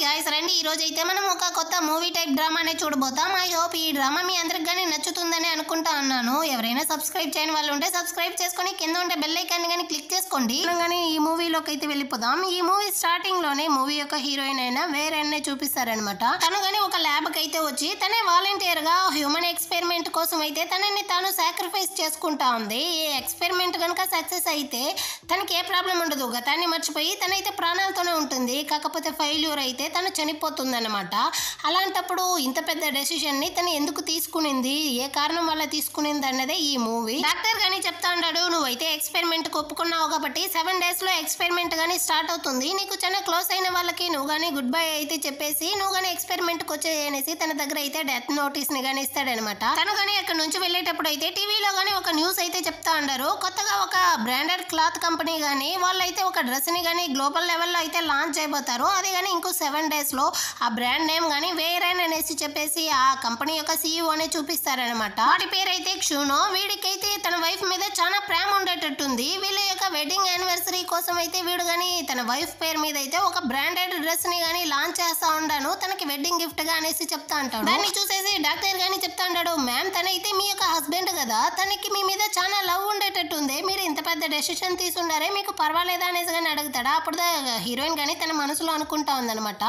Guys రండి ఈ రోజు అయితే మనం ఒక కొత్త మూవీ టైప్ డ్రామానే చూడబోతాం. ఐ హోప్ ఈ డ్రామా మీ అందరికి గానీ నచ్చుతుందని అనుకుంటా ఉన్నాను. ఎవరైనా సబ్స్క్రైబ్ చేయని వాళ్ళు ఉంటే సబ్స్క్రైబ్ చేసుకొని కింద ఉండే బెల్ ఐకాన్ గానీ క్లిక్ చేసుకోండి. కానీ ఈ మూవీలోకి అయితే వెళ్ళిపోదాం. ఈ మూవీ స్టార్టింగ్ లోనే మూవీ యొక్క హీరోయిన్ అయినా వేరేనే చూపిస్తారనమాట. తను గానీ ఒక ల్యాబ్ కి అయితే వచ్చి తనే వాలంటీర్ గా హ్యూమన్ ఎక్స్పెరిమెంట్ కోసం అయితే తనని తాను సాక్రిఫైస్ చేసుకుంటా ఉంది. ఈ ఎక్స్పెరిమెంట్ కనుక సక్సెస్ అయితే తనకి ఏ ప్రాబ్లం ఉండదు, గతాన్ని మర్చిపోయి తనైతే ప్రాణాలతోనే ఉంటుంది. కాకపోతే ఫెయిల్యూర్ అయితే తను చనిపోతుంది అనమాట. అలాంటప్పుడు ఇంత పెద్ద డెసిషన్ ని తను ఎందుకు తీసుకునింది, ఏ కారణం వల్ల తీసుకునింది అన్నదే ఈ మూవీ. డాక్టర్ గానీ చెప్తా ఉంటాడు, నువ్వైతే ఎక్స్పెరిమెంట్ ఒప్పుకున్నావు కాబట్టి 7 days లో ఎక్స్పెరిమెంట్ గానీ స్టార్ట్ అవుతుంది. నీకు చాలా క్లోజ్ అయిన వాళ్ళకి నువ్వు గానీ గుడ్ బై అయితే చెప్పేసి నువ్వు గానీ ఎక్స్పెరిమెంట్ కి వచ్చేసి తన దగ్గర అయితే డెత్ నోటీస్ ని గానీ ఇస్తాడనమాట. తను గానీ అక్కడ నుంచి వెళ్ళేటప్పుడు అయితే టీవీలో గానీ ఒక న్యూస్ అయితే చెప్తా ఉంటారు, కొత్తగా ఒక బ్రాండెడ్ క్లాత్ కంపెనీ గానీ వాళ్ళైతే ఒక డ్రెస్ ని గానీ గ్లోబల్ లెవెల్లో అయితే లాంచ్ చేయబోతారు. అది కానీ ఇంకో 7 days లో ఆ బ్రాండ్ నేమ్ గానీ వేరేన్ అనేసి చెప్పేసి ఆ కంపెనీ యొక్క CEO అనే చూపిస్తారనమాట. వాడి పేరు అయితే క్షునో. వీడికైతే తన వైఫ్ మీద చాలా ప్రేమ ఉండేటట్టుంది. వీళ్ళ యొక్క వెడ్డింగ్ యానివర్సరీ కోసం అయితే వీడు గానీ తన వైఫ్ పేరు మీద అయితే ఒక బ్రాండెడ్ డ్రెస్ ని గానీ లాంచ్ చేస్తా ఉండాను తనకి వెడ్డింగ్ గిఫ్ట్ గా అనేసి చెప్తా ఉంటాడు. దాన్ని చూసేసి డాక్టర్ గానీ చెప్తా ఉంటాడు, మ్యామ్ తనైతే మీ యొక్క హస్బెండ్ కదా, తనకి మీ మీద చాలా లవ్ ఉండేటట్టుంది, మీరు ఇంత పెద్ద డెసిషన్ తీసుకున్నారే మీకు పర్వాలేదా అనేసి కానీ అడుగుతాడా. అప్పుడు హీరోయిన్ గానీ తన మనసులో అనుకుంటా ఉందనమాట,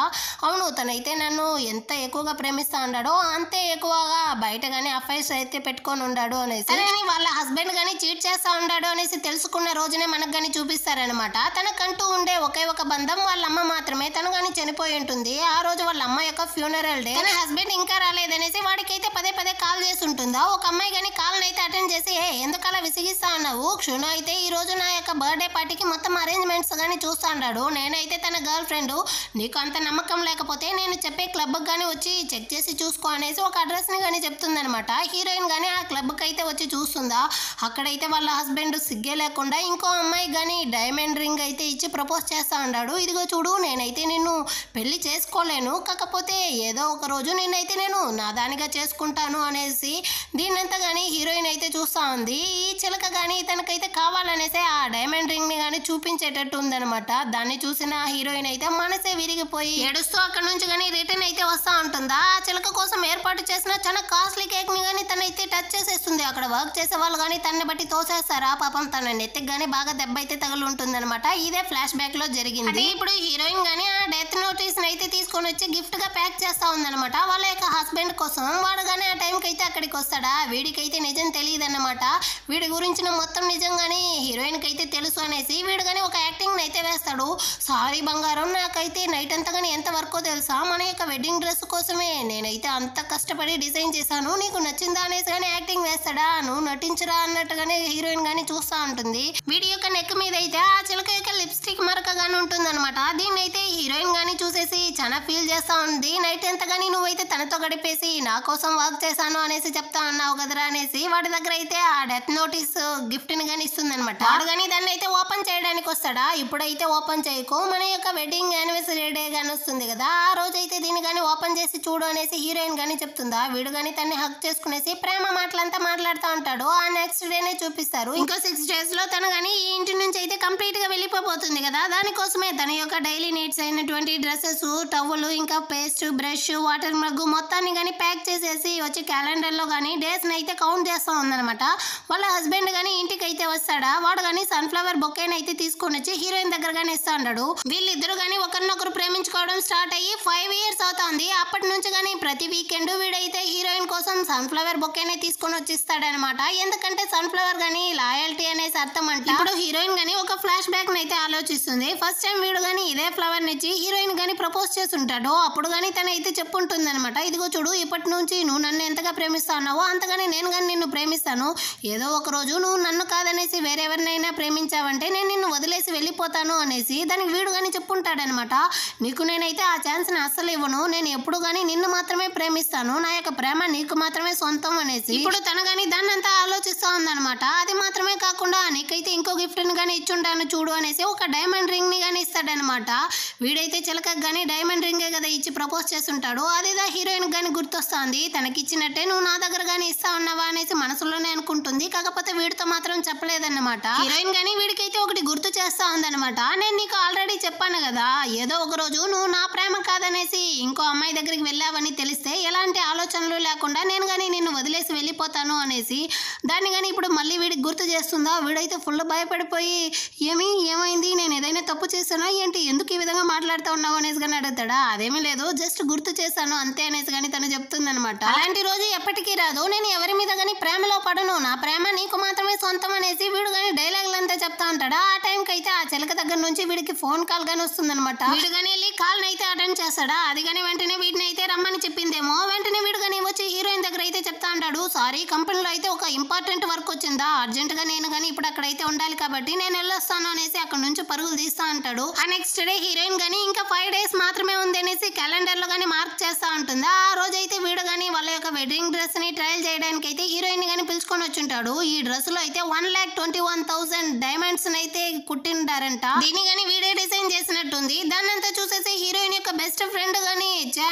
అవును తనైతే నన్ను ఎంత ఎక్కువగా ప్రేమిస్తా ఉన్నాడో అంతే ఎక్కువగా బయట గానీ అఫైర్స్ అయితే పెట్టుకొని ఉన్నాడు అనేసి, తనని వాళ్ళ హస్బెండ్ గానీ చీట్ చేస్తా ఉన్నాడు అనేసి తెలుసుకున్న రోజునే మనకు గానీ చూపిస్తారనమాట. తనకంటూ ఉండే ఒకే ఒక బంధం వాళ్ళ అమ్మ మాత్రమే. తను గానీ చనిపోయి ఉంటుంది. ఆ రోజు వాళ్ళ అమ్మ యొక్క ఫ్యూనరల్ డే. తన హస్బెండ్ ఇంకా రాలేదనేసి వాడికైతే పదే పదే కాల్ చేసి ఉంటుందా. ఒక అమ్మాయి గానీ కాల్ అయితే అటెండ్ చేసి, ఎందుకు అలా విసిగిస్తా అన్నావు, క్షుణు అయితే ఈ రోజు నా యొక్క బర్త్డే పార్టీకి మొత్తం అరేంజ్మెంట్స్ గానీ చూస్తా అన్నాడు, నేనైతే తన గర్ల్ ఫ్రెండ్, నీకు అంత నమ్మకం లేకపోతే నేను చెప్పే క్లబ్ గానీ వచ్చి చెక్ చేసి చూసుకో అనేసి ఒక అడ్రస్ ని గానీ చెప్తుందనమాట. హీరోయిన్ గానీ ఆ క్లబ్ కి అయితే వచ్చి చూస్తుందా. అక్కడైతే వాళ్ళ హస్బెండ్ సిగ్గే లేకుండా ఇంకో అమ్మాయి గానీ డైమండ్ రింగ్ అయితే ఇచ్చి ప్రపోజ్ చేస్తా ఉన్నాడు. ఇదిగో చూడు నేనైతే నిన్ను పెళ్లి చేసుకోలేను, కాకపోతే ఏదో ఒక రోజు నిన్నైతే నేను నా దానిగా చేసుకుంటాను అనేసి దీన్నంతా గానీ హీరోయిన్ అయితే చూస్తా ఉంది. ఈ చిలక గానీ తనకైతే కావాలనేసి ఆ డైమండ్ రింగ్ ని గానీ చూపించేటట్టు ఉందనమాట. దాన్ని చూసిన హీరోయిన్ అయితే మనసే విరిగిపోయి ఏడుస్తూ అక్కడ నుంచి గానీ రిటర్న్ అయితే వస్తా ఉంటుందా. ఆ చిలక కోసం ఏర్పాటు చేసిన చాలా కాస్ట్లీ కేక్ ని గానీ తనైతే టచ్ చేసేస్తుంది. అక్కడ వర్క్ చేసే వాళ్ళు గానీ తనని బట్టి తోసేస్తారా, పాపం తన నెత్తికి గానీ బాగా దెబ్బ అయితే తగులు ఉంటుంది అనమాట. ఇదే ఫ్లాష్ బ్యాక్ లో జరిగింది. ఇప్పుడు హీరోయిన్ గానీ ఆ డెత్ నోటీస్ అయితే తీసుకొని వచ్చి గిఫ్ట్ గా ప్యాక్ చేస్తా ఉందనమాట వాళ్ళ యొక్క హస్బెండ్ కోసం. వాడు గానీ ఆ టైంకి అయితే అక్కడికి వస్తాడా. వీడికైతే నిజం తెలియదు అనమాట. వీడి గురించిన మొత్తం నిజంగానే హీరోయిన్ కి అయితే తెలుసు అనేసి వీడు గానీ ఒక యాక్టింగ్ అయితే వేస్తాడు. సారీ బంగారం, నాకైతే నైట్ అంతా గానీ ఎంత వర్కో తెలుసా, మన యొక్క వెడ్డింగ్ డ్రెస్ కోసమే నేనైతే అంత కష్టపడి డిజైన్ చేశాను, నీకు నచ్చిందా అనేసి కానీ యాక్టింగ్ వేస్తాడా. నువ్వు నటించరా అన్నట్టుగానే హీరోయిన్ గానీ చూస్తా ఉంటుంది. వీడి యొక్క నెక్ మీద అయితే ఆ చిలక యొక్క లిప్స్టిక్ మరక గానీ ఉంటుంది అనమాట. దీన్ని అయితే హీరోయిన్ గానీ చూసేసి చాలా ఫీల్ చేస్తా ఉంది. నైట్ ఎంత గానీ నువ్వైతే తనతో గడిపేసి నా కోసం వర్క్ చేశాను అనేసి చెప్తా అన్నావు కదరా అనేసి వాడి దగ్గర అయితే ఆ డెత్ నోటీస్ గిఫ్ట్ ని గానీ ఇస్తుంది అనమాట. వాడు గానీ దాన్ని అయితే ఓపెన్ చేయడానికి వస్తాడా. ఇప్పుడైతే ఓపెన్ చేయకు, మన యొక్క వెడ్డింగ్ యానివర్సరీ డే గానీ వస్తుంది కదా, ఆ రోజు అయితే దీన్ని గానీ ఓపెన్ చేసి చూడు అనేసి హీరోయిన్ గానీ చెప్తుందా. వీడు గానీ తన్ని హక్ చేసుకునేసి ప్రేమ మాటలంతా మాట్లాడుతూ ఉంటాడు. ఆ నెక్స్ట్ డేనే చూపిస్తారు. ఇంకో 6 days లో తను గానీ ఈ ఇంటి నుంచి అయితే కంప్లీట్ గా వెళ్ళిపోతుంది కదా, దానికోసమే తన యొక్క డైలీ నీడ్స్ అయినటువంటి డ్రెస్సెస్, టవల్, ఇంకా పేస్ట్, బ్రష్, వాటర్ మగ్గు మొత్తాన్ని గానీ ప్యాక్ చేసేసి వచ్చి క్యాలెండర్ లో గానీ డేస్ ని అయితే కౌంట్ చేస్తా ఉందనమాట. వాళ్ళ హస్బెండ్ గానీ ఇంటికి అయితే వస్తాడా. వాడు గానీ సన్ఫ్లవర్ బొకేని అయితే తీసుకొని వచ్చి హీరోయిన్ దగ్గర గానీ ఇస్తా ఉన్నాడు. వీళ్ళిద్దరు గానీ ఒకరినొకరు ప్రేమించుకోవడం స్టార్ట్ అయ్యి 5 years అవుతుంది. అప్పటి నుంచి గానీ ప్రతి వీకెండ్ వీడైతే హీరోయిన్ కోసం సన్ఫ్లవర్ బొకేనే తీసుకొని వచ్చిస్తాడనమాట. ఎందుకంటే సన్ఫ్లవర్ గానీ లాయల్టీ అనేసి అర్థం అంట. ఇప్పుడు హీరోయిన్ గానీ ఒక ఫ్లాష్ బ్యాక్ అయితే ఆలోచిస్తుంది. ఫస్ట్ టైం వీడు గానీ ఇదే ఫ్లవర్ నిచ్చి హీరోయిన్ గానీ ప్రపోజ్ చేసి ఉంటాడు. అప్పుడు గానీ తన అయితే చెప్పుంటుంది అనమాట, ఇదిగో చూడు ఇప్పటి నుంచి నువ్వు నన్ను ఎంతగా ప్రేమిస్తా ఉన్నావో అంతగానే నేను గానీ నిన్ను ప్రేమిస్తాను, ఏదో ఒక రోజు నువ్వు నన్ను కాదనేసి వేరెవరినైనా ప్రేమించావంటే నేను నిన్ను వదిలేసి వెళ్ళిపోతాను అనేసి దానికి వీడు గానీ చెప్పుంటాడనమాట. నీకు నేనైతే ఆ ఛాన్స్ ని అస్సలు ఇవ్వను, నేను ఎప్పుడు గానీ నిన్ను మాత్రమే ప్రేమిస్తాను, నా యొక్క ప్రేమ నీకు మాత్రమే సొంతం అనేసి ఇప్పుడు తన గానీ దాన్ని అంతా ఆలోచిస్తా ఉందనమాట. అది మాత్రమే కాకుండా నీకైతే ఇంకో గిఫ్ట్ ని గానీ ఇచ్చుంటాను చూడు అనేసి ఒక డైమండ్ రింగ్ ని గానీ ఇస్తాడనమాట. వీడైతే చిలకకు గానీ డైమండ్ రింగే కదా ఇచ్చి ప్రపోజ్ చేస్తుంటాడు. అదేదా హీరోయిన్ గానీ గుర్తొస్తుంది, తనకిచ్చినట్టే నువ్వు నా దగ్గర గానీ ఇస్తా ఉన్నావా అనేసి మనసులోనే అనుకుంటుంది. కాకపోతే వీడితో మాత్రం చెప్పలేదన్నమాట. హీరోయిన్ గానీ వీడికైతే ఒకటి గుర్తు చేస్తా ఉందనమాట, నేను నీకు ఆల్రెడీ చెప్పాను చెప్పాను కదా, ఏదో ఒక రోజు నువ్వు నా ప్రేమ కాదనేసి ఇంకో అమ్మాయి దగ్గరికి వెళ్ళావని తెలిస్తే ఎలాంటి ఆలోచనలు లేకుండా నేను కానీ నిన్ను వదిలేసి వెళ్ళిపోతాను అనేసి దాన్ని కానీ ఇప్పుడు మళ్ళీ వీడికి గుర్తు చేస్తుందా. వీడైతే ఫుల్ భయపడిపోయి ఏమైంది, నేను ఏదైనా తప్పు చేశానా ఏంటి, ఎందుకు ఈ విధంగా మాట్లాడుతూ ఉన్నావు అనేసి కానీ అడుగుతాడా. అదేమీ లేదు, జస్ట్ గుర్తు చేశాను అంతే అనేసి కానీ తను చెప్తుంది అనమాట. అలాంటి రోజు ఎప్పటికీ రాదు, నేను ఎవరి మీద కానీ ప్రేమలో పడను, నా ప్రేమ నీకు మాత్రమే సొంతం అనేసి వీడు కానీ డైలాగులు అంతా చెప్తా ఉంటాడా. ఆ టైంకి అయితే ఆ చిలక దగ్గర నుంచి వీడికి ఫోన్ కాల్ గానీ వస్తుందన్నమాట. వీడు కానీ వెళ్ళి కాల్ అయితే అటెండ్ చేస్తాడా. అది కానీ వెంటనే వీడిని అయితే రమ్మని చెప్పిందేమో. వెంటనే వీడు కానీ వచ్చి హీరోయిన్ దగ్గర అయితే చెప్తా ఉంటాడు, సారీ కంపెనీలో అయితే ఒక ఇంపార్టెంట్ వర్క్ వచ్చిందా, అర్జెంట్ గా నేను కానీ ఇప్పుడు అక్కడైతే ఉండాలి కాబట్టి నేను వెళ్ళొస్తాను అనేసి అక్కడ నుంచి పరుగులు తీస్తా అంటాడు. ఆ నెక్స్ట్ డే హీరోయిన్ గానీ ఇంకా 5 days మాత్రమే ఉంది అనేసి క్యాలెండర్ లో గానీ మార్క్ చేస్తా ఉంటుంది. ఆ రోజు అయితే వీడు గానీ వాళ్ళ యొక్క వెడ్డింగ్ డ్రెస్ ని ట్రయల్ చేయడానికి అయితే హీరోయిన్ గానీ పిలుచుకొని వచ్చుంటాడు. ఈ డ్రెస్ లో అయితే 1,21,000 డైమండ్స్ అయితే కుట్టిండారంట. దీన్ని గానీ వీడే డిజైన్ చేసినట్టుంది. దాన్నంతా చూసేసి హీరోయిన్ యొక్క బెస్ట్ ఫ్రెండ్ గానీ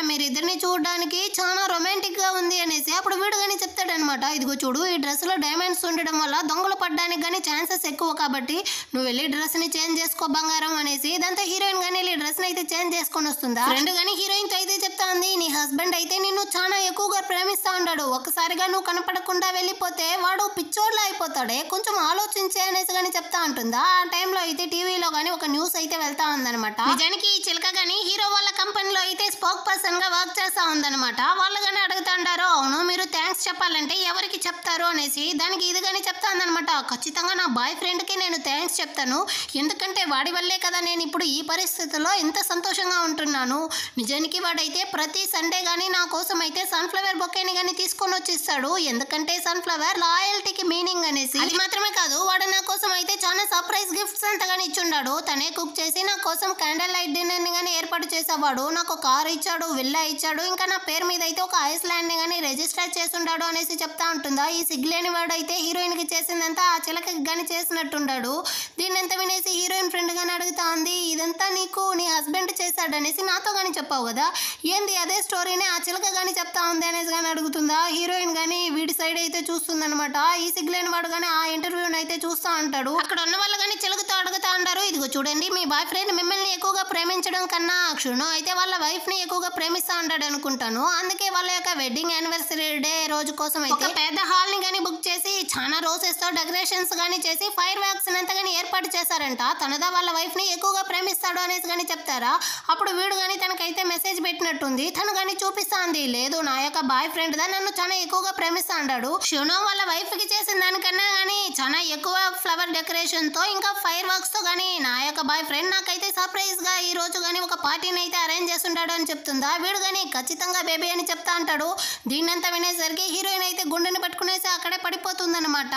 మీరిద్దరిని చూడడానికి చాలా రొమాంటిక్ గా ఉంది అనేసి అప్పుడు వీడు గానీ చెప్తాడనమాట, ఇదిగో చూడు ఈ డ్రెస్ లో డైమండ్స్ ఉండడం వల్ల దొంగలు పడడానికి గానీ ఛాన్సెస్ ఎక్కువ కాబట్టి నువ్వు వెళ్ళి డ్రెస్ ని చేంజ్ చేసుకో బంగారం అనేసి. దాంతో హీరోయిన్ గానీ వెళ్ళి డ్రెస్ ని అయితే చేంజ్ చేసుకొని వస్తుందా. ఫ్రెండ్ గానీ హీరోయిన్ తో అయితే చెప్తా ఉంది, నీ హస్బెండ్ అయితే నిన్ను చాలా ఎక్కువగా ప్రేమిస్తా ఉన్నాడు, ఒక్కసారిగా నువ్వు కనపడకుండా వెళ్ళిపోతే వాడు పిచ్చోడ్లా అయిపోతాడే, కొంచెం ఆలోచించే అనేసి గానీ చెప్తా ఉంటుందా. ఆ టైంలో అయితే టీవీలో గానీ ఒక న్యూస్ అయితే వెళ్తా ఉందన్నమాట. నిజానికి ఈ చిలక గానీ హీరో వాళ్ళ కంపెనీలో అయితే స్పోక్ పర్సన్ గా వర్క్ చేస్తా ఉందన్నమాట. వాళ్ళు గానీ అడుగుతాండారు, అవును మీరు థ్యాంక్స్ చెప్పాలంటే ఎవరికి చెప్తారు అనేసి. దానికి ఇది గానీ చెప్తా ఉందన్నమాట, ఖచ్చితంగా నా బాయ్ ఫ్రెండ్ కి నేను థ్యాంక్స్ చెప్తాను, ఎందుకంటే వాడి వల్లే కదా నేను ఇప్పుడు ఈ పరిస్థితిలో ఎంత సంతోషంగా ఉంటున్నాను. నిజానికి వాడైతే ప్రతి సండే గానీ నా కోసం అయితే సన్ఫ్లవర్ బొకేని గానీ తీసుకొని వచ్చిస్తాడు, ఎందుకంటే సన్ఫ్లవర్ లాయల్టీకి మీనింగ్ అనేసి. అది మాత్రమే కాదు, వాడు నా కోసం అయితే చాలా సర్ప్రైజ్ గిఫ్ట్స్ అంతా గానీ ఇచ్చుండాడు. తనే కుక్ చేసి నా కోసం క్యాండిల్ లైట్ డిన్నర్ ని గానీ ఏర్పాటు చేసేవాడు, నాకు కార్ ఇచ్చాడు, విల్లా ఇచ్చాడు, ఇంకా నా పేరు మీద అయితే ఒక ఐస్లాండ్ ని గానీ రిజిస్టర్ చేసుండాడు అనేసి చెప్తా ఉంటుందా. ఈ సిగ్గులేని వాడు అయితే హీరోయిన్ కి చేసిందంతా ఆ చిలకకి గానీ చేసినట్టుండాడు. దీన్నంతా వినేసి హీరోయిన్ ఫ్రెండ్ గానీ అడుగుతా ఉంది, ఇదంతా నీకు నీ హస్బెండ్ చేశాడనేసి నాతో గానీ చెప్పావు కదా, ఏంది అదే స్టోరీని ఆ చిలక గానీ చెప్తా ఉంది అనేసి గానీ అడుగుతుందా. హీరోయిన్ గానీ వీడి సైడ్ అయితే చూస్తుందన్నమాట. ఈ సిగ్గులేని వాడు గానీ ఆ ఇంటర్వ్యూని అయితే చూస్తా ఉంటాడు. అక్కడ ఉన్న వాళ్ళు గానీ చిలకతో అడుగుతా ఉంటారు, ఇదిగో చూడండి మీ బాయ్ ఫ్రెండ్ మిమ్మల్ని ఎక్కువగా ప్రేమించడం కన్నా క్షుణ్ణం అయితే వాళ్ళ వైఫ్ ని ఎక్కువగా ప్రేమిస్తా ఉంటాడు అనుకుంటాను, అందుకే వాళ్ళ యొక్క వెడ్డింగ్ యానివర్సరీ డే రోజు కోసం అయితే పెద్ద హాల్ ని గానీ బుక్ చేసి చాలా రోజెస్ తో డెకరేషన్స్ గానీ చేసి ఫైర్ వర్క్స్ అంతా గానీ ఏర్పాటు చేశారంట. తనదా వాళ్ళ వైఫ్ ని ఎక్కువగా ప్రేమిస్తాడు అనేసి గానీ చెప్తారా. అప్పుడు వీడు గానీ తనకైతే మెసేజ్ పెట్టినట్టుంది. తను గానీ చూపిస్తా ఉంది, లేదు నా యొక్క బాయ్ ఫ్రెండ్ దా నన్ను చాలా ఎక్కువగా ప్రేమిస్తా అన్నాడు. షునో వాళ్ళ వైఫ్ కి చేసిన దానికన్నా గానీ చాలా ఎక్కువ ఫ్లవర్ డెకరేషన్ తో ఇంకా ఫైర్ వర్క్స్ తో గానీ నా యొక్క బాయ్ ఫ్రెండ్ నాకైతే సర్ప్రైజ్ గా ఈ రోజు గానీ ఒక పార్టీని అయితే అరేంజ్ చేస్తుంటాడు అని చెప్తుందా. వీడు గానీ ఖచ్చితంగా బేబీ అని చెప్తా అంటాడు. దీన్నంతా వినేసరికి హీరోయిన్ అయితే గుండెని పట్టుకునేసి అక్కడే పడిపోతుందన్నమాట.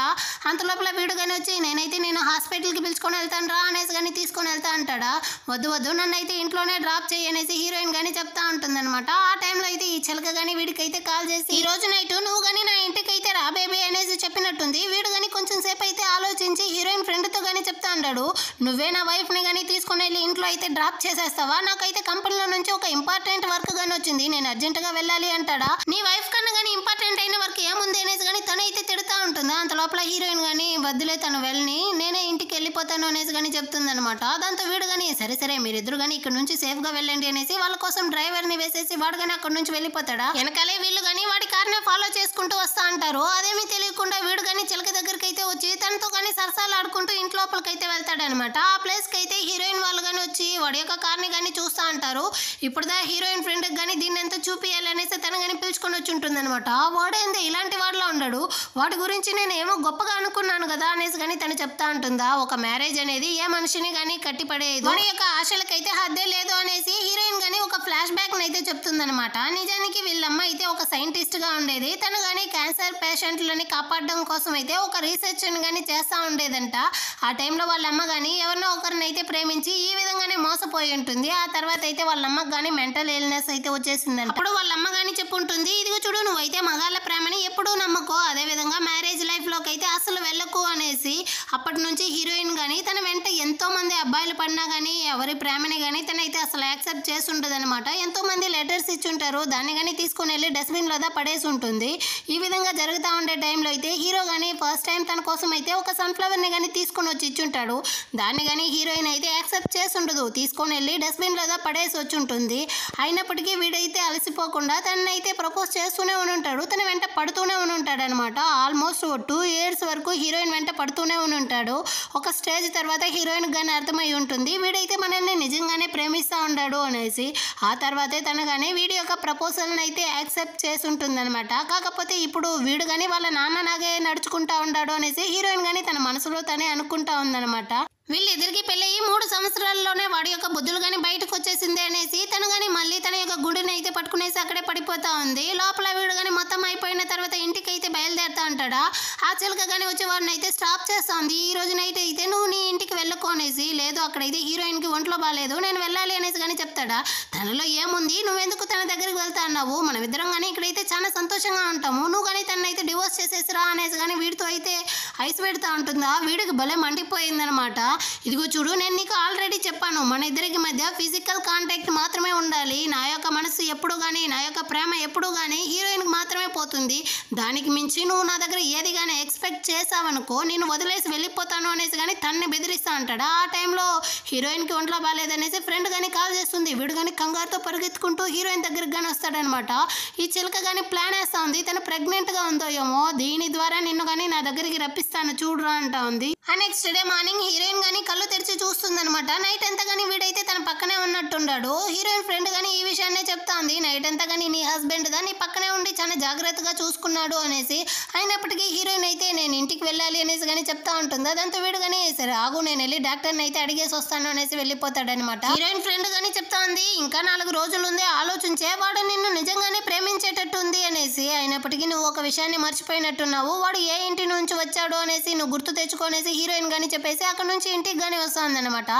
అంత లోపల వీడు గానీ వచ్చి నేనైతే నేను హాస్పిటల్కి పిలుచుకొని వెళ్తాను రా అనేసి కానీ తీసుకొని వెళ్తా అంటాడా. వద్దు నన్ను అయితే ఇంట్లోనే డ్రాప్ చేయనేసి హీరోయిన్ గానీ చెప్తా ఉంటుందన్నమాట. ఆ టైంలో అయితే ఈ చిలక గానీ వీడికైతే కాల్ చేసి ఈ రోజు నైట్ నువ్వు గానీ నా ఇంటికి అయితే రా బేబీ అనేసి చెప్పినట్టుంది. వీడు గానీ కొంచెం సేపు అయితే ఆలోచించి హీరోయిన్ ఫ్రెండ్ తో గానీ చెప్తా అంటాడు, నువ్వే నా వైఫ్ ని గానీ తీసుకొని వెళ్ళి ఇంట్లో అయితే డ్రాప్ చేసేస్తావా, నాకైతే కంపెనీలో నుంచి ఒక ఇంపార్టెంట్ వర్క్ గానీ వచ్చింది, నేను అర్జెంట్ గా వెళ్ళాలి అంటాడా. నీ వైఫ్ కన్నా గానీ ఇంపార్టెంట్ అయిన వర్క్ ఏముంది అనేసి కానీ తనైతే తిడతా ఉంటుంది. అంత లోపల హీరోయిన్ గానీ వద్దులే తను వెళ్ళని నేనే ఇంటికి వెళ్ళిపోతాను అనేసి కానీ చెప్తుంది అనమాట. దాంతో వీడు గానీ సరే మీరిద్దరు గానీ ఇక్కడ నుంచి సేఫ్ గా వెళ్ళండి అనేసి వాళ్ళ కోసం డ్రైవర్ ని వేసేసి వాడు గానీ అక్కడ నుంచి వెళ్ళిపోతాడా. వెనకాలే వీళ్ళు గానీ వాడి కార్ ని ఫాలో చేసుకుంటూ వస్తా అంటారు. అదేమీ తెలియకుండా వీడు గానీ చిలక దగ్గరికి అయితే వచ్చి తనతో కానీ సరసాలు ఆడుకుంటూ ఇంటి లోపలికైతే వెళ్తాడనమాట. ఆ ప్లేస్ కి అయితే హీరోయిన్ వాళ్ళు గానీ వచ్చి వాడి యొక్క కార్ ని గానీ చూస్తా అంటారు. ఇప్పుడుదా హీరోయిన్ ఫ్రెండ్ గానీ దీన్ని ఎంత చూపియాలనేసి తను గానీ పిలుచుకొని వచ్చి ఉంటుంది అనమాట. వాడేంది ఇలాంటి వాడిలో ఉండడు, వాడి గురించి నేను ఏమో గొప్పగా అనుకున్నాను కదా అనేసి కానీ తను చెప్తా ఉంటుందా. ఒక మ్యారేజ్ అనేది ఏ మనిషిని గానీ కట్టిపడేది, వాడి యొక్క ఆశలకైతే హద్దే లేదు అనేసి హీరోయిన్ గానీ ఒక ఫ్లాష్ బ్యాక్ అయితే చెప్తుందనమాట. నిజానికి వీళ్ళమ్మ అయితే ఒక సైంటిస్ట్ గా ఉండేది. తను గానీ క్యాన్సర్ పేషెంట్లని కాపాడడం కోసం అయితే ఒక రీసెర్చ్ గానీ చేస్తా ఉండేదంట. ఆ టైంలో వాళ్ళమ్మ గానీ ఎవరినో ఒకరిని అయితే ప్రేమించి ఈ విధంగానే మోసపోయి ఉంటుంది. ఆ తర్వాత అయితే వాళ్ళమ్మకి గానీ మెంటల్ ఇల్నెస్ అయితే వచ్చేసిందంట. అప్పుడు వాళ్ళమ్మ గానీ చెప్పుంటుంది, ఇదిగో చూడు నువ్వైతే మగాళ్ళ ప్రేమని ఎప్పుడూ నమ్మకో, అదే విధంగా మ్యారేజ్ లైఫ్ లోకి అయితే అసలు వెళ్ళకు అనేసి. అప్పటి నుంచి హీరోయిన్ గానీ తన వెంట ఎంతో మంది అబ్బాయిలు పడినా గానీ ఎవరి ప్రేమని గానీ తనైతే అసలు యాక్సెప్ట్ చేసి ఉండదు అనమాట. ఎంతో మంది లెటర్స్ ఇచ్చుంటారు, దాన్ని కానీ తీసుకుని వెళ్ళి డస్ట్బిన్ లో పడేసి ఉంటుంది. ఈ విధంగా జరుగుతూ ఉండే టైంలో అయితే హీరో కానీ ఫస్ట్ టైం తన కోసం అయితే ఒక సన్ఫ్లవర్ ని కానీ తీసుకొని వచ్చి ఇచ్చుంటాడు. దాన్ని కానీ హీరోయిన్ అయితే యాక్సెప్ట్ చేసి ఉండదు, తీసుకొని వెళ్ళి డస్ట్బిన్ లో పడేసి వచ్చి ఉంటుంది. అయినప్పటికీ వీడైతే అలసిపోకుండా తనైతే ప్రపోజ్ చేస్తూనే ఉంటాడు, తన వెంట పడుతూనే ఉంటాడు అనమాట. ఆల్మోస్ట్ 2 years వరకు హీరోయిన్ వెంట పడుతూనే ఉంటాడు. ఒక స్టేజ్ తర్వాత హీరోయిన్ గానీ అర్థమై ఉంటుంది వీడైతే మనల్ని నిజంగానే ప్రేమిస్తూ ఉన్నాడు అనేసి. ఆ తర్వాతే తను కానీ వీడి యొక్క ప్రపోజల్ని అయితే యాక్సెప్ట్ చేసి ఉంటుందన్నమాట. కాకపోతే ఇప్పుడు వీడు కానీ వాళ్ళ నాన్నలాగే నడుచుకుంటా ఉన్నాడు అనేసి హీరోయిన్ కానీ తన మనసులో తనే అనుకుంటా ఉందన్నమాట. వీళ్ళిద్దరికి పెళ్ళయి 3 సంవత్సరాల్లోనే వాడి యొక్క బుద్ధులు కానీ బయటకు వచ్చేసింది అనేసి తను కానీ మళ్ళీ తన యొక్క గుడిని అయితే పట్టుకునేసి అక్కడే పడిపోతా ఉంది. లోపల వీడు కానీ మొత్తం అయిపోయిన తర్వాత ఇంటికి అయితే బయలుదేరుతా ఉంటాడా. ఆ చిలక కానీ వచ్చి వాడిని అయితే స్టాప్ చేస్తా ఉంది. ఈ రోజునైతే అయితే నువ్వు నీ ఇంటికి వెళ్ళకు అనేసి. లేదు అక్కడైతే హీరోయిన్కి ఒంట్లో బాగాలేదు, నేను వెళ్ళాలి అనేసి కానీ చెప్తాడా. తనలో ఏముంది, నువ్వెందుకు తన దగ్గరికి వెళ్తా అన్నావు, మనమిద్దరం కానీ ఇక్కడైతే చాలా సంతోషంగా ఉంటాము, నువ్వు కానీ తనైతే డివోర్స్ చేసేసిరా అనేసి కానీ వీడితో అయితే ఐస్ పెడతా ఉంటుందా. వీడికి భలే మండిపోయిందనమాట. ఇదిగో చూడు, నేను నీకు ఆల్రెడీ చెప్పాను, మన ఇద్దరికి మధ్య ఫిజికల్ కాంటాక్ట్ మాత్రమే ఉండాలి. నా యొక్క మనసు ఎప్పుడు కానీ, నా యొక్క ప్రేమ ఎప్పుడు కానీ హీరోయిన్కి మాత్రమే పోతుంది. దానికి మించి నువ్వు నా దగ్గర ఏది కానీ ఎక్స్పెక్ట్ చేసావనుకో నేను వదిలేసి వెళ్ళిపోతాను అనేసి కానీ తన్ని బెదిరిస్తా అంటాడు. ఆ టైంలో హీరోయిన్కి ఒంట్లో బాగాలేదనేసి ఫ్రెండ్ కానీ కాల్ చేస్తుంది. వీడు కానీ కంగారుతో పరిగెత్తుకుంటూ హీరోయిన్ దగ్గరికి కానీ వస్తాడనమాట. ఈ చిలక కానీ ప్లాన్ వేస్తా ఉంది, తను ప్రెగ్నెంట్గా ఉందో ఏమో, దీని ద్వారా నిన్ను కానీ నా దగ్గరికి రప్పిస్తాను చూడరా అంటా ఉంది. ఆ నెక్స్ట్ డే మార్నింగ్ హీరోయిన్ కానీ కళ్ళు తెరిచి చూస్తుందనమాట. నైట్ అంతా కానీ వీడైతే తన పక్కనే ఉన్నట్టున్నాడు. హీరోయిన్ ఫ్రెండ్ కానీ ఈ విషయాన్నే చెప్తా ఉంది, నైట్ అంతా కానీ నీ హస్బెండ్ దా నీ పక్కనే ఉండి చాలా జాగ్రత్తగా చూసుకున్నాడు అనేసి. అయినప్పటికీ హీరోయిన్ అయితే నేను ఇంటికి వెళ్ళాలి అనేసి కానీ చెప్తా ఉంటుంది. అదంతా వీడు కానీ సరే ఆగు, నేను వెళ్ళి డాక్టర్ని అయితే అడిగేసి వస్తాను అనేసి వెళ్ళిపోతాడనమాట. హీరోయిన్ ఫ్రెండ్ కానీ చెప్తా ఉంది, ఇంకా 4 రోజులు ఉంది, ఆలోచించే, వాడు నిన్ను నిజంగానే ప్రేమించేటట్టు ఉంది అనేసి. అయినప్పటికీ నువ్వు ఒక విషయాన్ని మర్చిపోయినట్టున్నావు, వాడు ఏ ఇంటి నుంచి వచ్చాడు అనేసి నువ్వు గుర్తు తెచ్చుకోనేసి హీరోయిన్ కానీ చెప్పేసి అక్కడ నుంచి ఇంటికి కానీ వస్తుందన్నమాట.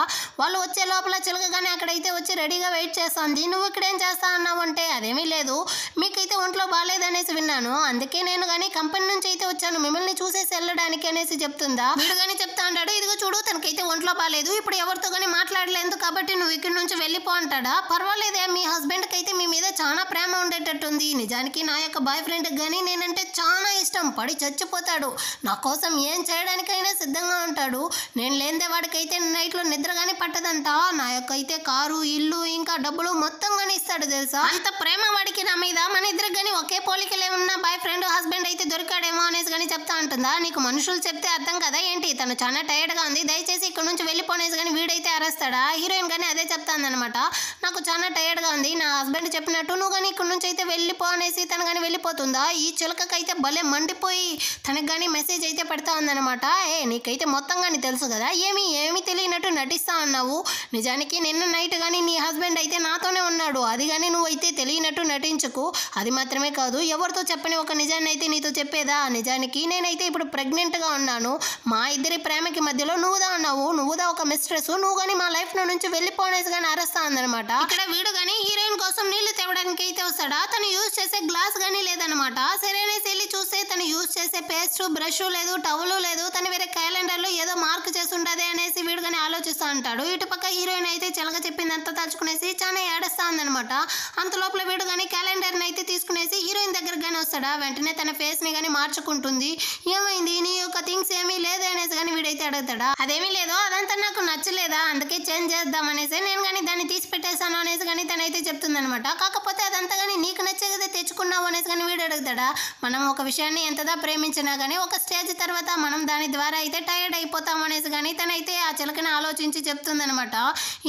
వాళ్ళు వచ్చే లోపల చిలక కానీ అక్కడైతే వచ్చి రెడీగా వెయిట్ చేస్తుంది. నువ్వు ఇక్కడ ఏం చేస్తా అన్నావు అంటే అదేమీ లేదు, మీకైతే ఒంట్లో బాగాలేదనేసి విన్నాను, అందుకే నేను కానీ కంపెనీ నుంచి అయితే వచ్చాను మిమ్మల్ని చూసేసి వెళ్ళడానికి అనేసి చెప్తుందా. వీడు కానీ చెప్తా అంటాడు, ఇదిగో చూడు తనకైతే ఒంట్లో బాగాలేదు, ఇప్పుడు ఎవరితో కానీ మాట్లాడలేదు కాబట్టి నువ్వు ఇక్కడ నుంచి వెళ్ళిపో అంటాడా. పర్వాలేదే, మీ హస్బెండ్కి అయితే మీ మీద చాలా ప్రేమ ఉండేటట్టుంది, నిజానికి నా యొక్క బాయ్ ఫ్రెండ్కి కానీ నేనంటే చాలా ఇష్టం, పడి చచ్చిపోతాడు, నా కోసం ఏం చేయడానికైనా సిద్ధంగా ఉంటాడు, నేను లేనిదే వాడికైతే నైట్లో నిద్ర కానీ పట్టదంట, నా యొక్క అయితే కారు ఇల్లు ఇంకా డబ్బులు మొత్తం కానీ ఇస్తాడు తెలుసా, అంత ప్రేమ వాడికి నా మీద. మన ఇద్దరికి కానీ ఒకే పోలికలే ఉన్న బాయ్ ఫ్రెండ్ హస్బెండ్ అయితే దొరికాడేమో అనేసి కానీ చెప్తా ఉంటుందా. నీకు మనుషులు చెప్తే అర్థం కదా ఏంటి, తను చాలా టైర్డ్గా ఉంది, దయచేసి ఇక్కడ నుంచి వెళ్ళిపోనేసి కానీ వీడైతే అరేస్తాడా. హీరోయిన్ కానీ అదే చెప్తాందనమాట, నాకు చాలా టైర్డ్గా ఉంది, నా హస్బెండ్ చెప్పినట్టు నువ్వు కానీ ఇక్కడ నుంచి అయితే వెళ్ళిపో అనేసి తను కానీ వెళ్ళిపోతుందా. ఈ చిలకకైతే భలే మండిపోయి తనకు కానీ మెసేజ్ అయితే పెడతా ఉందనమాట. నీకైతే మొత్తం కానీ తెలుసు కదా, ఏమీ తెలియనట్టు నటిస్తా అన్నావు, నిజానికి నిన్న నైట్ కానీ నీ హస్బెండ్ అయితే నాతోనే ఉన్నాడు, అది కానీ నువ్వైతే తెలియనట్టు నటించకు, అది మాత్రమే కాదు ఎవరితో చెప్పని ఒక నిజాన్ని అయితే నీతో చెప్పేదా, నిజానికి నేనైతే ఇప్పుడు ప్రెగ్నెంట్గా ఉన్నాను, మా ఇద్దరి ప్రేమకి మధ్యలో నువ్వుదా అన్నావు, నువ్వుదా ఒక మిస్ట్రెస్, నువ్వు కానీ మా లైఫ్ నుంచి వెళ్ళిపోనేసి కానీ అరెస్తా ఉందనమాట. ఇక్కడ వీడు కానీ హీరోయిన్ కోసం నీళ్లు తేవడానికి అయితే వస్తాడా, తను యూజ్ చేసే గ్లాస్ కానీ లేదనమాట. సరేనేసి వెళ్ళి చూస్తే తను యూజ్ చేసే పేస్ట్ బ్రష్ లేదు, టవలు లేదు, తను వేరే క్యాలెండర్లో ఏదో మార్క్ చేసి ఉండదే అనేసి వీడు కానీ ఆలోచిస్తూ ఉంటాడు. ఇటుపక్క హీరోయిన్ అయితే చిలక చెప్పిందంతా తలుచుకునేసి చాలా ఏడుస్తా ఉందనమాట. అంత లోపల వీడు కానీ క్యాలెండర్ని అయితే తీసుకునేసి హీరోయిన్ దగ్గరికి కానీ వస్తాడా. వెంటనే తన ఫేస్ ని కానీ మార్చుకుంటుంది. ఏమైంది, నీ యొక్క థింగ్స్ ఏమీ లేదు అనేసి కానీ వీడైతే అడుగుతాడా. అదేమీ లేదు, అదంతా నాకు నచ్చలేదా, అందుకే చేంజ్ చేద్దాం అనేసి నేను కానీ దాన్ని తీసి పెట్టేశాను అనేసి కానీ తనైతే చెప్తుందనమాట. కాకపోతే అదంతా కానీ నీకు నచ్చేదే తెచ్చుకున్నావు అనేసి కానీ వీడు అడుగుతాడా. మనం ఒక విషయాన్ని ఎంతదా ప్రేమించినా కానీ ఒక స్టేజ్ తర్వాత మనం దాని ద్వారా అయితే టైర్డ్ అయిపోతాం అనేసి కానీ తనైతే ఆ చిలకని ఆలోచించి చెప్తుందనమాట.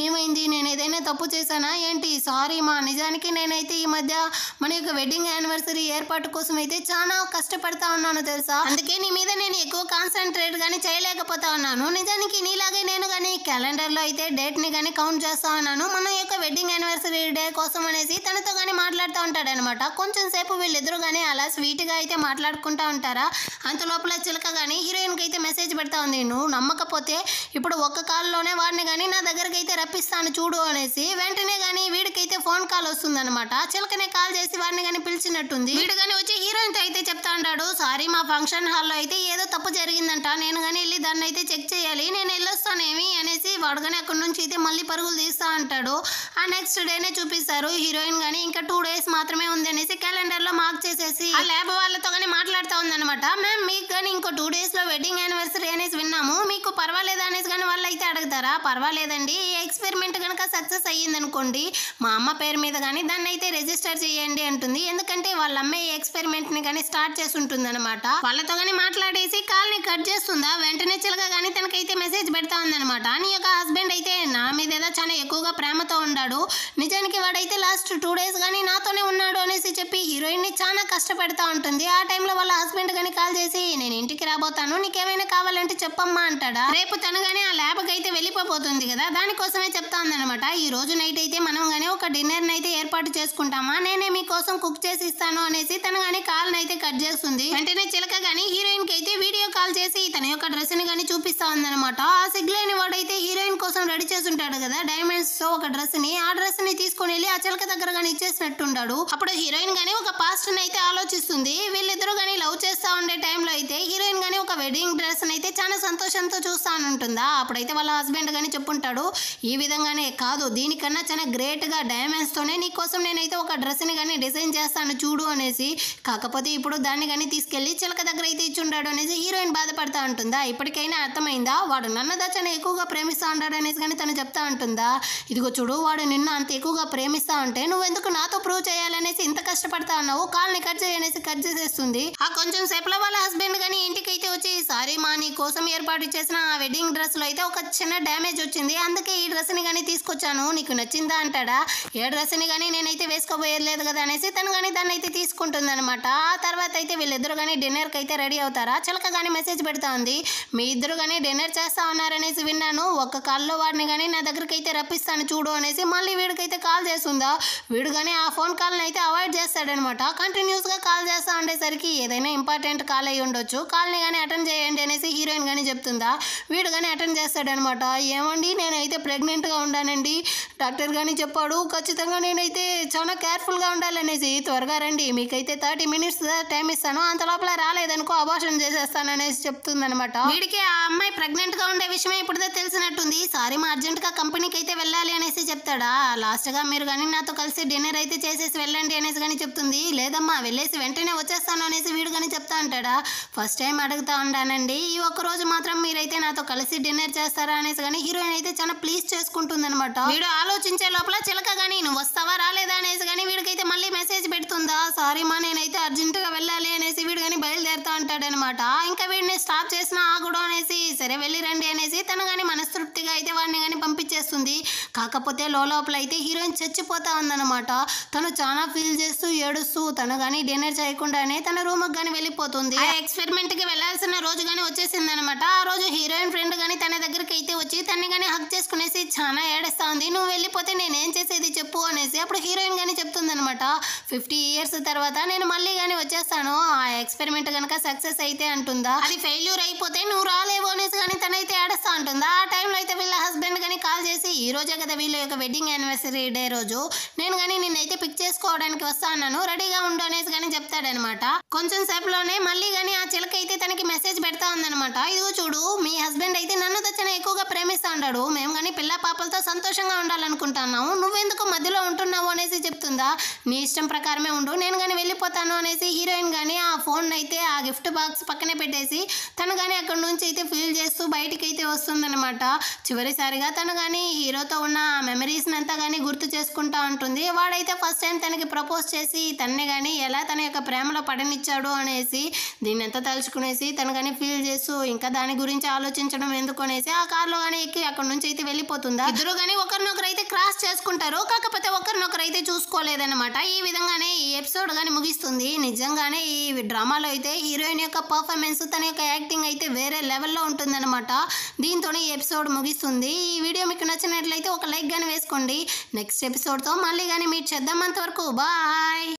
ఏమైంది, నేను ఏదైనా తప్పు చేశానా ఏంటి, సారీ మా, నిజానికి నేనైతే ఈ మధ్య మన యొక్క వెడ్డింగ్ యానివర్సరీ ఏర్పాటు కోసం అయితే చాలా కష్టపడతా ఉన్నాను తెలుసా, అందుకే నీ మీద నేను ఎక్కువ కాన్సన్ట్రేట్ కానీ చేయలేకపోతా ఉన్నాను, నిజానికి నీలాగే నేను కానీ క్యాలెండర్లో అయితే డేట్ని కానీ కౌంట్ చేస్తా ఉన్నాను మన యొక్క వెడ్డింగ్ యానివర్సరీ డే కోసం అనేసి తనతో కానీ మాట్లాడుతూ ఉంటాడనమాట. కొంచెం సేపు వీళ్ళిద్దరూ కానీ అలా స్వీట్గా అయితే మాట్లాడుకుంటూ ఉంటారా. అంత లోపల చిలక కానీ హీరోయిన్కి అయితే మెసేజ్ పెడతా ఉంది, నువ్వు నమ్మకపోతే ఇప్పుడు ఒక్క కాల్లోనే వాడిని కానీ నా దగ్గరికి అయితే రప్పిస్తాను చూడు అనేసి. వెంటనే కానీ వీడికైతే ఫోన్ కాల్ వస్తుందన్నమాట. చిలకనే కాల్ చేసి వాడిని కానీ పిలిచినట్టుంది. వీడు కానీ వచ్చి హీరోయిన్తో అయితే చెప్తా ఉంటాడు, సారీ మా ఫంక్షన్ హాల్లో అయితే ఏదో తప్పు జరిగిందంట, నేను కానీ వెళ్ళి దాన్ని అయితే చెక్ చేయాలి, నేను వెళ్ళొస్తానేమి అనేసి. వాడు కానీ అక్కడి నుంచి అయితే మళ్ళీ పరుగులు తీస్తా అంటాడు. ఆ ఆ నెక్స్ట్ డేనే చూపిస్తారు హీరోయిన్ గానీ ఇంకా 2 days మాత్రమే ఉంది అనేసి క్యాలెండర్ లో మార్క్ చేసేసి ఆ ల్యాబ్ వాళ్ళతో గానీ మాట్లాడుతూ ఉందన్నమాట. మ్యామ్ మీకు గానీ ఇంకో 2 days లో వెడ్డింగ్ యానివర్సరీ అనేసి విన్నాము, మీకు పర్వాలేదా అనేసి కానీ వాళ్ళు అయితే అడుగుతారా. పర్వాలేదండి, ఈ ఎక్స్పెరిమెంట్ కనుక సక్సెస్ అయ్యింది అనుకోండి మా అమ్మ పేరు మీద కానీ దాన్ని అయితే రిజిస్టర్ చేయండి అంటుంది. ఎందుకంటే వాళ్ళ అమ్మ ఈ ఎక్స్పెరిమెంట్ ని కానీ స్టార్ట్ చేసి ఉంటుంది అనమాట. వాళ్ళతో కానీ మాట్లాడేసి కాల్ ని కట్ చేస్తుందా. వెంటనే చిలక కానీ తనకైతే మెసేజ్ పెడతా ఉందన్నమాట. నీ యొక్క హస్బెండ్ అయితే నా మీద ఏదో చాలా ఎక్కువగా ప్రేమతో ఉన్నాడు, నిజానికి వాడైతే లాస్ట్ 2 days కానీ నాతోనే ఉన్నాడు అనేసి చెప్పి హీరోయిన్ ని చాలా కష్టపెడతా ఉంటుంది. ఆ టైంలో వాళ్ళ హస్బెండ్ కానీ కాల్ చేసి నేను ఇంటికి రాబోతాను, నీకేమైనా కావాలంటే చెప్పమ్మా అంటాడా. రేపు తను గానీ ఆ ల్యాబ్ కి అయితే వెళ్ళిపోతుంది కదా, దానికోసమే చెప్తా ఉందన్నమాట. ఈ రోజు నైట్ అయితే మనం గానీ ఒక డిన్నర్ అయితే ఏర్పాటు చేసుకుంటామా, నేనే మీకోసం కుక్ చేసి ఇస్తాను అనేసి తను గానీ కాల్ అయితే కట్ చేస్తుంది. వెంటనే చిలక గానీ హీరోయిన్ కి అయితే వీడియో కాల్ చేసి తన యొక్క డ్రెస్ ని గానీ చూపిస్తా ఉందన్నమాట. ఆ సిగ్లేని వాడైతే హీరోయిన్ కోసం రెడీ చేసి ఉంటాడు కదా డైమండ్స్ తో ఒక డ్రెస్ ని, ఆ డ్రెస్ ని తీసుకుని వెళ్ళి ఆ చిలక దగ్గర గానీ ఇచ్చేసినట్టుంటాడు. అప్పుడు హీరోయిన్ గానీ ఒక పాస్ట్ ని అయితే ఆలోచిస్తుంది. వీళ్ళిద్దరూ గానీ లవ్ చేస్తా ఉండే టైంలో అయితే హీరోయిన్ గానీ ఒక వెడ్డింగ్ డ్రెస్ అయితే చాలా సంతోషంతో చూస్తా ఉంటుందా. అప్పుడైతే వాళ్ళ హస్బెండ్ గానీ చెప్పుంటాడు, ఈ విధంగానే కాదు దీనికన్నా చాలా గ్రేట్ గా డైమండ్స్ తోనే నీ కోసం నేనైతే ఒక డ్రెస్ ని గానీ డిజైన్ చేస్తాను చూడు అనేసి. కాకపోతే ఇప్పుడు దాన్ని గానీ తీసుకెళ్లి చిలక దగ్గర అయితే ఇచ్చుంటాడు అనేసి హీరోయిన్ బాధపడతా ఉంటుందా. ఇప్పటికైనా అర్థమైందా వాడు నన్ను చాలా ఎక్కువగా ప్రేమిస్తా ఉంటాడు అనేసి కానీ తను చెప్తా ఉంటుందా. ఇదిగో చూడు వాడు నిన్ను అంత ఎక్కువగా ప్రేమిస్తా ఉంటే నువ్వెందుకు నాతో ప్రూవ్ చేయాలనేసి ఇంత కష్టపడతా ఉన్నావు, కాల్ని కట్ చేయనేసి కట్ చేసేస్తుంది. ఆ కొంచెం సేపులో వాళ్ళ హస్బెండ్ గానీ ఇంటికి అయితే వచ్చి సారీ మా నీ కోసం ఏర్పాటు చేసిన ఆ వెడ్డింగ్ డ్రెస్ లో అయితే ఒక చిన్న డ్యామేజ్ వచ్చింది, అందుకే ఈ డ్రెస్ ని గానీ తీసుకొచ్చాను, నీకు నచ్చిందా అంటాడా. ఏ డ్రెస్ ని గానీ నేనైతే వేసుకోబోయేది కదా అనేసి తను గానీ దాన్ని అయితే తీసుకుంటుంది అనమాట. ఆ తర్వాత అయితే వీళ్ళిద్దరు గానీ డిన్నర్ కి అయితే రెడీ అవుతారా. చిలక గానీ మెసేజ్ పెడతా ఉంది, మీ ఇద్దరు గానీ డిన్నర్ చేస్తా ఉన్నారనేసి విన్నాను, ఒక్క కాల్లో వాడిని గానీ నా దగ్గరికి అయితే రప్పిస్తాను చూడు అనేసి మళ్ళీ వీడికైతే కాల్ చేస్తుందా. వీడు గానీ ఆ ఫోన్ కాల్ అయితే అవాయిడ్ చేస్తాడనమాట. కంటిన్యూస్ గా కాల్ చేస్తా ఉండేసరికి ఏదైనా ఇంపార్టెంట్ కాల్ అయ్యి ఉండొచ్చు, కాల్ ని గానీ అటెండ్ చేయండి అనేసి హీరోయిన్ గానీ చెప్తుందా. వీడు గానీ అటెండ్ చేస్తాడనమాట. ఏమండి నేనైతే ప్రెగ్నెంట్ గా ఉన్నానండి, డాక్టర్ గానీ చెప్పాడు ఖచ్చితంగా నేనైతే చాలా కేర్ఫుల్ గా ఉండాలనేసి, త్వరగా రండి మీకైతే 30 minutes టైం ఇస్తాను, అంత లోపల రాలేదనుకో అబార్షన్ చేసేస్తాను అనేసి చెప్తుందనమాట. వీడికి ఆ అమ్మాయి ప్రెగ్నెంట్ గా ఉండే విషయమే ఇప్పుడే తెలిసినట్టుంది. సారీ మా అర్జెంట్ గా కంపెనీకి అయితే వెళ్ళాలి అనేసి చెప్తాడా. లాస్ట్ గా మీరు కానీ నాతో కలిసి డిన్నర్ అయితే చేసేసి వెళ్ళండి అనేసి కానీ చెప్తుంది. లేదమ్మా వెళ్ళేసి వెంటనే వచ్చేస్తాను అనేసి వీడు కానీ చెప్తా అంటాడా. ఫస్ట్ టైం అడుగుతా ఉండానండి, ఈ ఒక్క రోజు మాత్రం మీరైతే నాతో కలిసి డిన్నర్ చేస్తారా అనేసి కానీ హీరోయిన్ అయితే చాలా ప్లీజ్ చేసుకుంటుంది అనమాట. వీడు ఆలోచించే లోపల చిలక గానీ నువ్వు వస్తావా రాలేదా అనేసి కానీ వీడికైతే మళ్ళీ మెసేజ్ పెడుతుందా. సారీ మా నేనైతే అర్జెంట్ గా వెళ్ళాలి అనేసి వీడు కానీ బయలుదేరుతా అంటాడనమాట. ఇంకా వీడిని స్టాప్ చేసిన ఆగుడు అనేసి సరే వెళ్ళి రండి అనేసి తను కానీ మనస్తృప్తిగా అయితే వాడిని కానీ పంపించేస్తుంది. కాకపోతే లోపల అయితే హీరోయిన్ చచ్చిపోతా ఉందన్నమాట. తను చాలా ఫీల్ చేస్తూ ఏడుస్తూ తను కానీ డిన్నర్ చేయకుండానే తన రూమ్ కి కానీ వెళ్ళిపోతుంది. ఆ ఎక్స్పెరిమెంట్ కి వెళ్లాల్సిన రోజు కానీ వచ్చేసింది అనమాట. ఆ రోజు హీరోయిన్ ఫ్రెండ్ కానీ తన దగ్గరికి అయితే వచ్చి తన్ని కానీ హక్ చేసుకునేసి చాలా ఏడుస్తా ఉంది. నువ్వు వెళ్ళిపోతే నేనేం చేసేది చెప్పు అనేసి. అప్పుడు హీరోయిన్ కానీ చెప్తుంది అనమాట, 50 years తర్వాత నేను మళ్ళీ కానీ వచ్చేస్తాను, ఆ ఎక్స్పెరిమెంట్ కనుక సక్సెస్ అయితే అంటుందా. అది ఫెయిల్యూర్ అయిపోతే నువ్వు రాలేవు అనేసి కానీ తనైతే ఏడుస్తా ఉంటుందా. ఆ టైంలో అయితే వీళ్ళ హస్బెండ్ కానీ కాల్ చేసి ఈ రోజే కదా వీళ్ళ యొక్క వెడ్డింగ్ యానివర్సరీ డే రోజు, నేను కానీ నిన్నైతే పిక్ చేసుకోవడానికి వస్తా అన్నాను, రెడీగా ఉండు అనేసి కానీ చెప్తాడనమాట. కొంచెం సేపులోనే మళ్ళీ కానీ ఆ చిలక అయితే తనకి మెసేజ్ పెడతా ఉందనమాట. ఇదిగో చూడు మీ హస్బెండ్ అయితే నన్ను చాలా ఎక్కువగా ప్రేమిస్తా ఉన్నాడు, మేము కానీ పిల్ల పాపలతో సంతోషంగా ఉండాలనుకుంటున్నాము, నువ్వెందుకు మధ్యలో ఉంటున్నావు అనేసి చెప్తుందా. నీ ఇష్టం ప్రకారమే ఉండు, నేను కానీ వెళ్ళిపోతాను అనేసి హీరోయిన్ కానీ ఆ ఫోన్ అయితే ఆ గిఫ్ట్ బాక్స్ పక్కనే పెట్టేసి తను కానీ అక్కడ నుంచి అయితే ఫీల్ చేస్తూ బయటికి అయితే వస్తుందన్నమాట. చివరిసారిగా తను కానీ హీరోతో ఉన్న మెమరీస్ అంతా కానీ గుర్తు చేసుకుంటా ఉంటుంది. వాడైతే ఫస్ట్ టైం తనకి ప్రపోజ్ చేసి తన్నే కానీ ఎలా తన యొక్క ప్రేమలో పడనిచ్చాడు అనేసి దీన్ని ఎంత తలుచుకునేసి తను కానీ ఫీల్ చేస్తూ ఇంకా దాని గురించి ఆలోచించడం ఎందుకు అనేసి ఆ కార్లో కానీ ఎక్కి అక్కడ నుంచి అయితే వెళ్ళిపోతుందా. ఇద్దరు కానీ ఒకరినొకరు అయితే క్రాస్ చేసుకుంటారు, కాకపోతే ఒకరినొకరు అయితే చూసుకోలేదన్నమాట. ఈ విధంగానే ఈ ఎపిసోడ్ కానీ ముగిస్తుంది. నిజంగానే ఈ డ్రామాలో అయితే హీరోయిన్ యొక్క పర్ఫార్మెన్స్ తన యొక్క యాక్టింగ్ అయితే వేరే లెవెల్లో ఉంటుందన్నమాట. దీంతోనే ఈ ఎపిసోడ్ ముగిస్తుంది. ఈ వీడియో మీకు నచ్చినట్లయితే ఒక లైక్ కానీ వేసుకోండి. నెక్స్ట్ ఎపిసోడ్తో మళ్ళీ కానీ మీట్ చేద్దాం. అంతవరకు బాయ్.